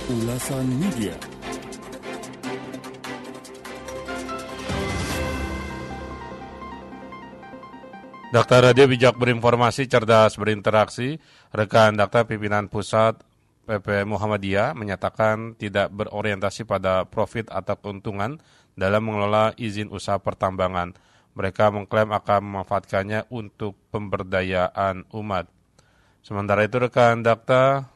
Ulasan Media. Dakta Radio bijak berinformasi, cerdas berinteraksi. Rekan Dakta pimpinan pusat PP Muhammadiyah menyatakan tidak berorientasi pada profit atau keuntungan dalam mengelola izin usaha pertambangan. Mereka mengklaim akan memanfaatkannya untuk pemberdayaan umat. Sementara itu rekan Dakta,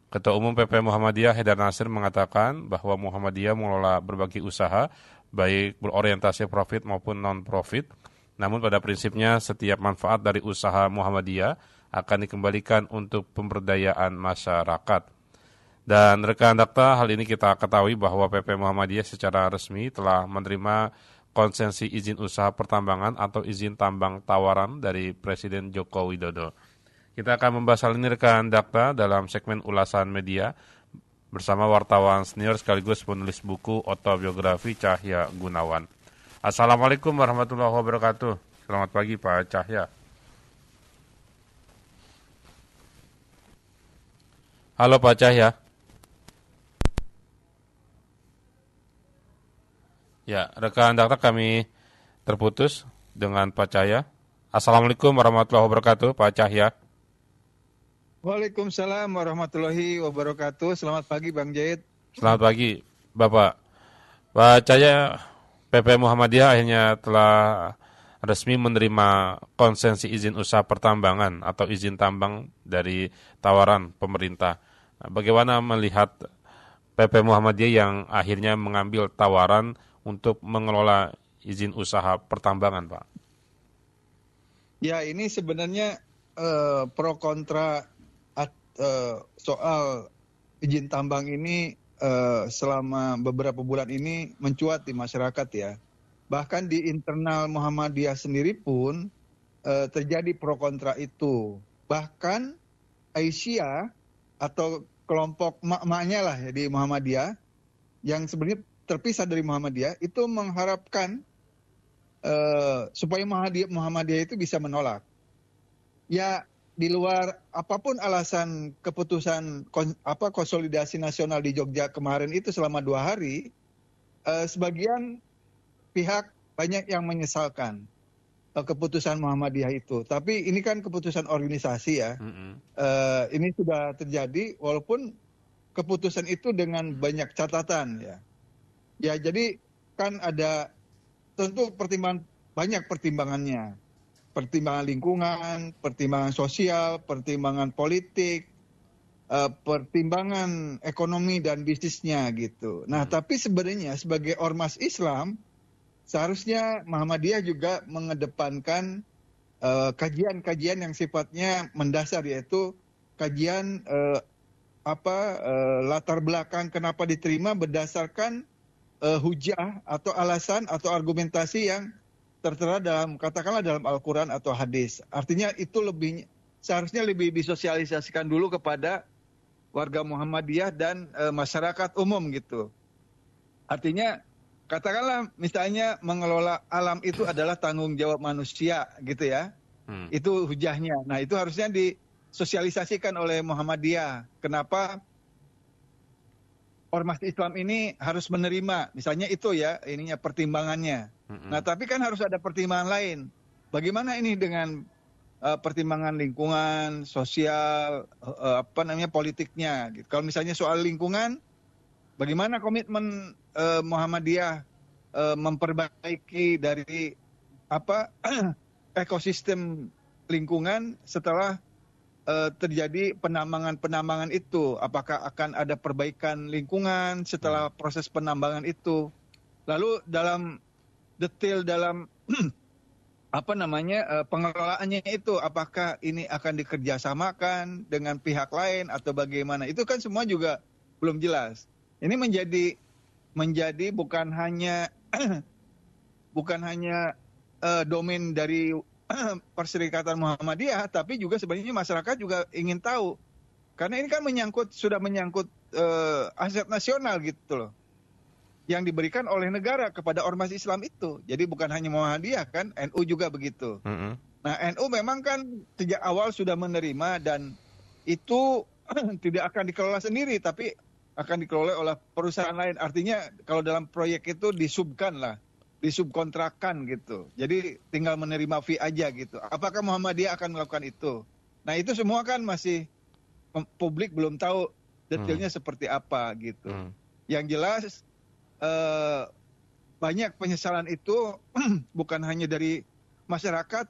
Ketua Umum PP Muhammadiyah Haidar Nasir mengatakan bahwa Muhammadiyah mengelola berbagai usaha, baik berorientasi profit maupun non-profit. Namun pada prinsipnya setiap manfaat dari usaha Muhammadiyah akan dikembalikan untuk pemberdayaan masyarakat. Dan rekan Dakta, hal ini kita ketahui bahwa PP Muhammadiyah secara resmi telah menerima konsensi izin usaha pertambangan atau izin tambang tawaran dari Presiden Joko Widodo. Kita akan membahas hal ini rekan Dakta dalam segmen ulasan media bersama wartawan senior sekaligus penulis buku autobiografi Cahya Gunawan. Assalamualaikum warahmatullahi wabarakatuh. Selamat pagi Pak Cahya. Halo Pak Cahya. Ya, rekan Dakta kami terputus dengan Pak Cahya. Assalamualaikum warahmatullahi wabarakatuh Pak Cahya. Waalaikumsalam warahmatullahi wabarakatuh. Selamat pagi Bang Jaid. Selamat pagi Bapak. Pak Cahya, PP Muhammadiyah akhirnya telah resmi menerima konsensi izin usaha pertambangan atau izin tambang dari tawaran pemerintah. Bagaimana melihat PP Muhammadiyah yang akhirnya mengambil tawaran untuk mengelola izin usaha pertambangan, Pak? Ya, ini sebenarnya pro kontra soal izin tambang ini selama beberapa bulan ini mencuat di masyarakat ya. Bahkan di internal Muhammadiyah sendiri pun terjadi pro kontra itu. Bahkan Aisyah atau kelompok mak-maknya lah ya di Muhammadiyah yang sebenarnya terpisah dari Muhammadiyah itu mengharapkan supaya Muhammadiyah itu bisa menolak. Ya, di luar apapun alasan keputusan konsolidasi nasional di Jogja kemarin itu selama 2 hari, sebagian pihak banyak yang menyesalkan keputusan Muhammadiyah itu. Tapi ini kan keputusan organisasi ya. Ini sudah terjadi walaupun keputusan itu dengan banyak catatan ya. Ya, jadi kan ada tentu banyak pertimbangannya. Pertimbangan lingkungan, pertimbangan sosial, pertimbangan politik, pertimbangan ekonomi dan bisnisnya gitu. Nah, tapi sebenarnya sebagai ormas Islam, seharusnya Muhammadiyah juga mengedepankan kajian-kajian yang sifatnya mendasar, yaitu kajian latar belakang kenapa diterima berdasarkan hujah atau alasan atau argumentasi yang tertera katakanlah dalam Al-Quran atau hadis. Artinya itu seharusnya lebih disosialisasikan dulu kepada warga Muhammadiyah dan masyarakat umum gitu. Artinya katakanlah misalnya mengelola alam itu adalah tanggung jawab manusia gitu ya. Itu hujahnya. Nah, itu harusnya disosialisasikan oleh Muhammadiyah. Kenapa ormas Islam ini harus menerima, misalnya itu ya, ininya pertimbangannya. Nah, tapi kan harus ada pertimbangan lain. Bagaimana ini dengan pertimbangan lingkungan, sosial, politiknya. Gitu. Kalau misalnya soal lingkungan, bagaimana komitmen Muhammadiyah memperbaiki dari ekosistem lingkungan setelah terjadi penambangan itu, apakah akan ada perbaikan lingkungan setelah proses penambangan itu. Lalu dalam detail dalam pengelolaannya itu, apakah ini akan dikerjasamakan dengan pihak lain atau bagaimana? Itu kan semua juga belum jelas. Ini menjadi bukan hanya domain dari Perserikatan Muhammadiyah, tapi juga sebenarnya masyarakat juga ingin tahu. Karena ini kan sudah menyangkut aset nasional gitu loh. Yang diberikan oleh negara kepada ormas Islam itu. Jadi bukan hanya Muhammadiyah kan, NU juga begitu. Nah, NU memang kan sejak awal sudah menerima dan itu tidak akan dikelola sendiri, tapi akan dikelola oleh perusahaan lain. Artinya kalau dalam proyek itu disubkontrakkan gitu. Jadi tinggal menerima fee aja gitu. Apakah Muhammadiyah akan melakukan itu? Nah itu semua kan masih publik belum tahu detailnya seperti apa gitu. Yang jelas banyak penyesalan itu bukan hanya dari masyarakat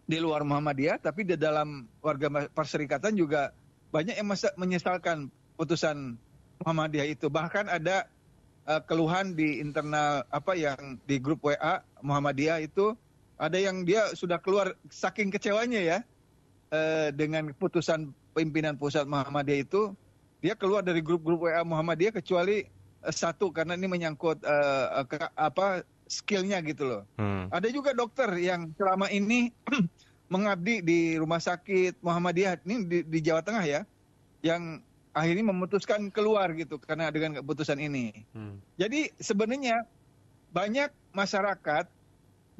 di luar Muhammadiyah, tapi di dalam warga perserikatan juga banyak yang menyesalkan putusan Muhammadiyah itu. Bahkan ada keluhan di internal yang di grup WA Muhammadiyah itu, ada yang dia sudah keluar saking kecewanya ya dengan putusan pimpinan pusat Muhammadiyah itu, dia keluar dari grup-grup WA Muhammadiyah kecuali satu, karena ini menyangkut skillnya gitu loh. Ada juga dokter yang selama ini mengabdi di rumah sakit Muhammadiyah ini di Jawa Tengah ya, yang akhirnya memutuskan keluar gitu karena dengan keputusan ini. Jadi sebenarnya banyak masyarakat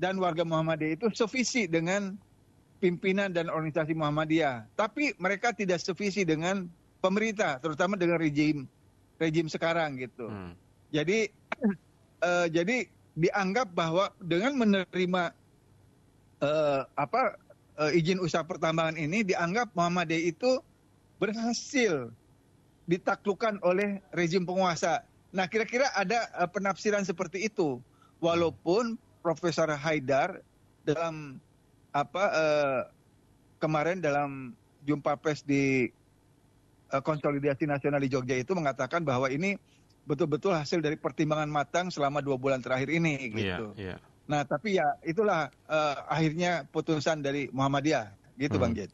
dan warga Muhammadiyah itu sevisi dengan pimpinan dan organisasi Muhammadiyah, tapi mereka tidak sevisi dengan pemerintah, terutama dengan rejim sekarang gitu. Jadi dianggap bahwa dengan menerima izin usaha pertambangan ini, dianggap Muhammadiyah itu berhasil ditaklukkan oleh rezim penguasa. Nah, kira-kira ada penafsiran seperti itu. Walaupun Profesor Haidar dalam kemarin dalam jumpa pers di Konsolidasi Nasional di Jogja itu mengatakan bahwa ini betul-betul hasil dari pertimbangan matang selama 2 bulan terakhir ini gitu. Nah, tapi ya itulah akhirnya putusan dari Muhammadiyah gitu Bang Jed.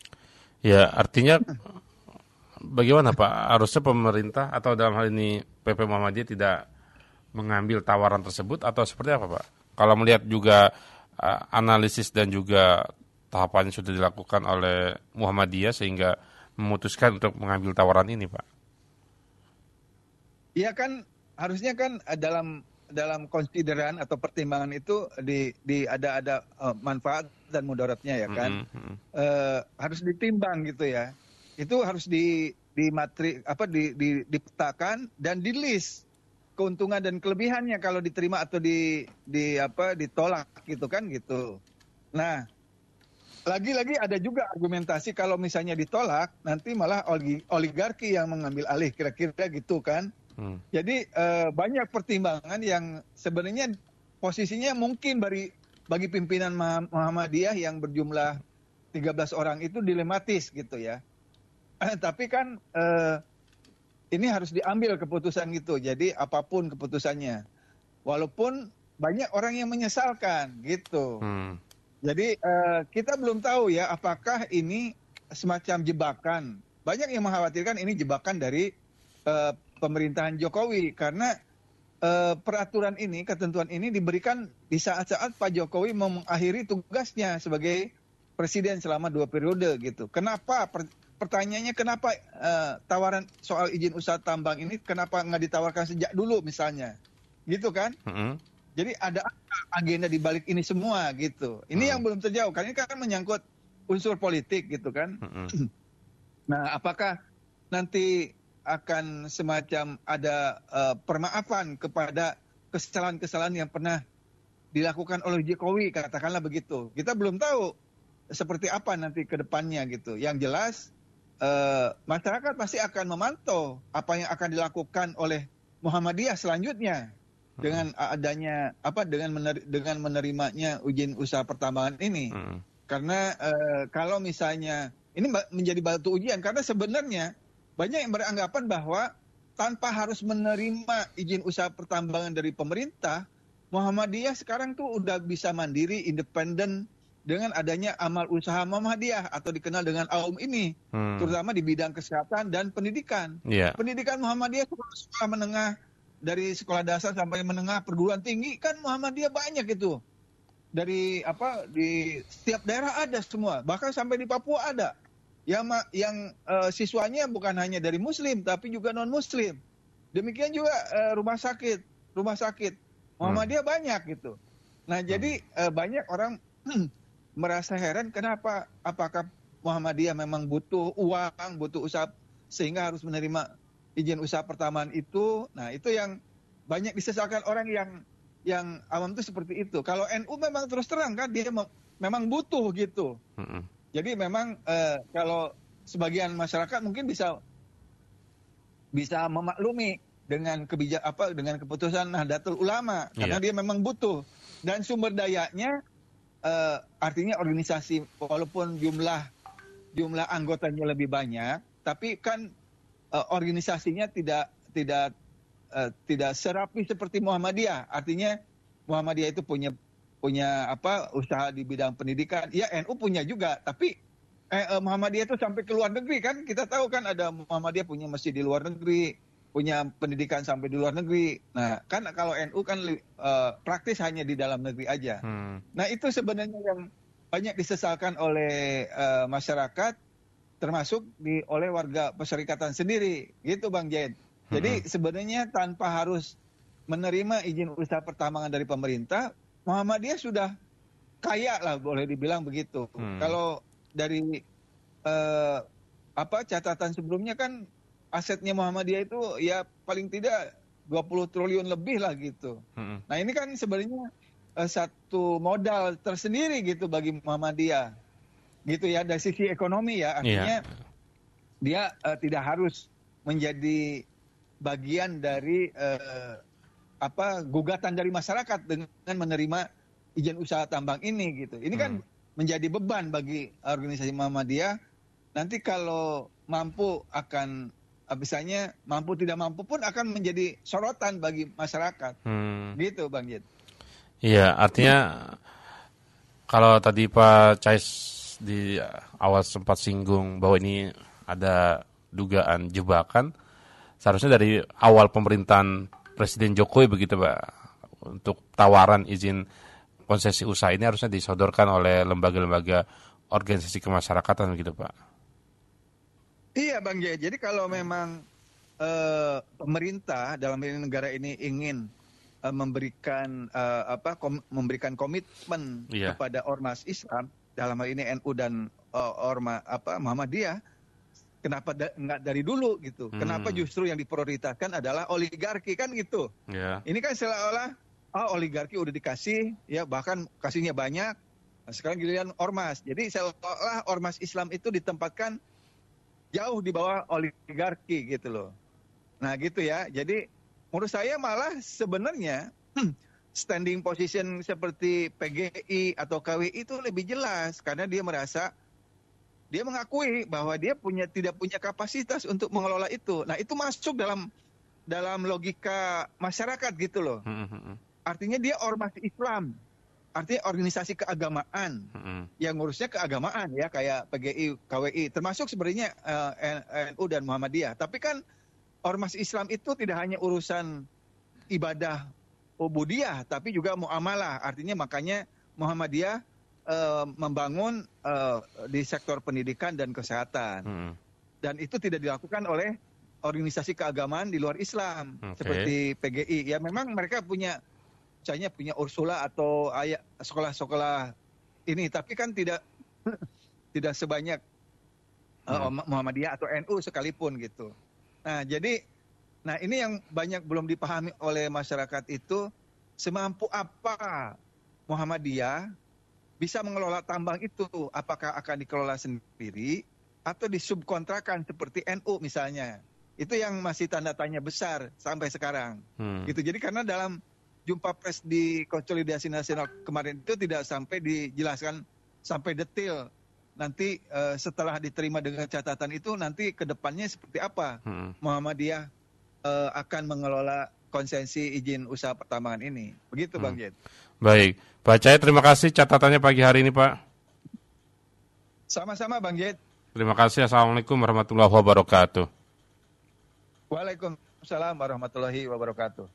Ya, artinya bagaimana Pak? Harusnya pemerintah atau dalam hal ini PP Muhammadiyah tidak mengambil tawaran tersebut atau seperti apa Pak? Kalau melihat juga analisis dan juga tahapan yang sudah dilakukan oleh Muhammadiyah sehingga memutuskan untuk mengambil tawaran ini Pak. Iya kan, harusnya kan dalam konsideran atau pertimbangan itu ada manfaat dan mudaratnya ya kan. Harus ditimbang gitu ya. Itu harus dipetakan dan di list keuntungan dan kelebihannya kalau diterima atau ditolak gitu kan gitu. Nah, lagi-lagi ada juga argumentasi kalau misalnya ditolak nanti malah oligarki yang mengambil alih, kira-kira gitu kan. Jadi banyak pertimbangan yang sebenarnya posisinya mungkin bagi pimpinan Muhammadiyah yang berjumlah 13 orang itu dilematis gitu ya. Tapi kan ini harus diambil keputusan gitu. Jadi apapun keputusannya, walaupun banyak orang yang menyesalkan gitu. Jadi kita belum tahu ya apakah ini semacam jebakan. Banyak yang mengkhawatirkan ini jebakan dari pemerintahan Jokowi karena peraturan ini, ketentuan ini diberikan di saat-saat Pak Jokowi mau mengakhiri tugasnya sebagai presiden selama 2 periode gitu. Kenapa? Pertanyaannya kenapa tawaran soal izin usaha tambang ini kenapa nggak ditawarkan sejak dulu misalnya, gitu kan? Jadi ada agenda di balik ini semua gitu. Ini yang belum terjawab karena ini kan menyangkut unsur politik gitu kan. Nah, apakah nanti akan semacam ada permaafan kepada kesalahan-kesalahan yang pernah dilakukan oleh Jokowi, katakanlah begitu. Kita belum tahu seperti apa nanti ke depannya gitu. Yang jelas masyarakat pasti akan memantau apa yang akan dilakukan oleh Muhammadiyah selanjutnya dengan adanya dengan menerimanya izin usaha pertambangan ini. Karena kalau misalnya ini menjadi batu ujian karena sebenarnya banyak yang beranggapan bahwa tanpa harus menerima izin usaha pertambangan dari pemerintah, Muhammadiyah sekarang tuh udah bisa mandiri, independen dengan adanya amal usaha Muhammadiyah atau dikenal dengan AUM ini, terutama di bidang kesehatan dan pendidikan. Pendidikan Muhammadiyah sekolah menengah, dari sekolah dasar sampai menengah, perguruan tinggi kan Muhammadiyah banyak itu. Di setiap daerah ada semua, bahkan sampai di Papua ada. Yang siswanya bukan hanya dari Muslim tapi juga non Muslim. Demikian juga rumah sakit Muhammadiyah banyak gitu. Nah jadi banyak orang merasa heran apakah Muhammadiyah memang butuh uang, butuh usaha sehingga harus menerima izin usaha pertambangan itu. Nah, itu yang banyak disesalkan orang yang awam itu seperti itu. Kalau NU memang terus terang kan dia memang butuh gitu. Jadi memang kalau sebagian masyarakat mungkin bisa memaklumi dengan dengan keputusan Nahdlatul Ulama karena dia memang butuh, dan sumber dayanya artinya organisasi walaupun jumlah anggotanya lebih banyak, tapi kan organisasinya tidak serapi seperti Muhammadiyah. Artinya Muhammadiyah itu punya usaha di bidang pendidikan. Ya, NU punya juga, tapi Muhammadiyah itu sampai ke luar negeri kan. Kita tahu kan ada Muhammadiyah punya masjid di luar negeri, punya pendidikan sampai di luar negeri. Nah, kan kalau NU kan praktis hanya di dalam negeri aja. Nah, itu sebenarnya yang banyak disesalkan oleh masyarakat, termasuk oleh warga perserikatan sendiri, gitu Bang Jaid. Jadi sebenarnya tanpa harus menerima izin usaha pertambangan dari pemerintah, Muhammadiyah sudah kaya lah, boleh dibilang begitu. Kalau dari catatan sebelumnya kan asetnya Muhammadiyah itu ya paling tidak 20 triliun lebih lah gitu. Nah, ini kan sebenarnya satu modal tersendiri gitu bagi Muhammadiyah. Gitu ya, dari sisi ekonomi ya, artinya dia tidak harus menjadi bagian dari gugatan dari masyarakat dengan menerima izin usaha tambang ini gitu. Ini kan menjadi beban bagi organisasi Muhammadiyah. Nanti kalau mampu misalnya mampu tidak mampu pun akan menjadi sorotan bagi masyarakat. Gitu Bang Jid. Iya, artinya kalau tadi Pak Chais di awal sempat singgung bahwa ini ada dugaan jebakan, seharusnya dari awal pemerintahan Presiden Jokowi begitu Pak, untuk tawaran izin konsesi usaha ini harusnya disodorkan oleh lembaga-lembaga organisasi kemasyarakatan begitu Pak. Iya Bang Jay, jadi kalau memang pemerintah dalam negara ini ingin memberikan komitmen kepada ormas Islam, dalam hal ini NU dan Muhammadiyah, kenapa nggak dari dulu gitu? Kenapa justru yang diprioritaskan adalah oligarki kan gitu? Ini kan seolah-olah oligarki udah dikasih, ya bahkan kasihnya banyak. Nah, sekarang giliran ormas. Jadi seolah-olah ormas Islam itu ditempatkan jauh di bawah oligarki gitu loh. Nah gitu ya. Jadi menurut saya malah sebenarnya standing position seperti PGI atau KWI itu lebih jelas karena dia mengakui bahwa dia tidak punya kapasitas untuk mengelola itu. Nah, itu masuk dalam logika masyarakat gitu loh. Artinya dia ormas Islam. Artinya organisasi keagamaan. Yang ngurusnya keagamaan ya, kayak PGI, KWI, termasuk sebenarnya NU dan Muhammadiyah. Tapi kan ormas Islam itu tidak hanya urusan ibadah ubudiyah, tapi juga muamalah. Artinya makanya Muhammadiyah membangun di sektor pendidikan dan kesehatan. Dan itu tidak dilakukan oleh organisasi keagamaan di luar Islam seperti PGI. Ya memang mereka punya Ursula atau sekolah-sekolah ini, tapi kan tidak sebanyak Muhammadiyah atau NU sekalipun gitu. Nah ini yang banyak belum dipahami oleh masyarakat itu, semampu apa Muhammadiyah bisa mengelola tambang itu, apakah akan dikelola sendiri atau disubkontrakan seperti NU misalnya. Itu yang masih tanda tanya besar sampai sekarang. Gitu. Jadi karena dalam jumpa pers di Konsolidasi Nasional kemarin itu tidak sampai dijelaskan sampai detail. Nanti setelah diterima dengan catatan itu nanti ke depannya seperti apa Muhammadiyah akan mengelola konsesi izin usaha pertambangan ini. Begitu Bang Jen. Baik. Pak Cahaya, terima kasih catatannya pagi hari ini Pak. Sama-sama Bang Jen. Terima kasih. Assalamualaikum warahmatullahi wabarakatuh. Waalaikumsalam warahmatullahi wabarakatuh.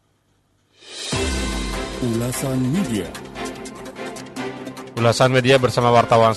Ulasan media bersama wartawan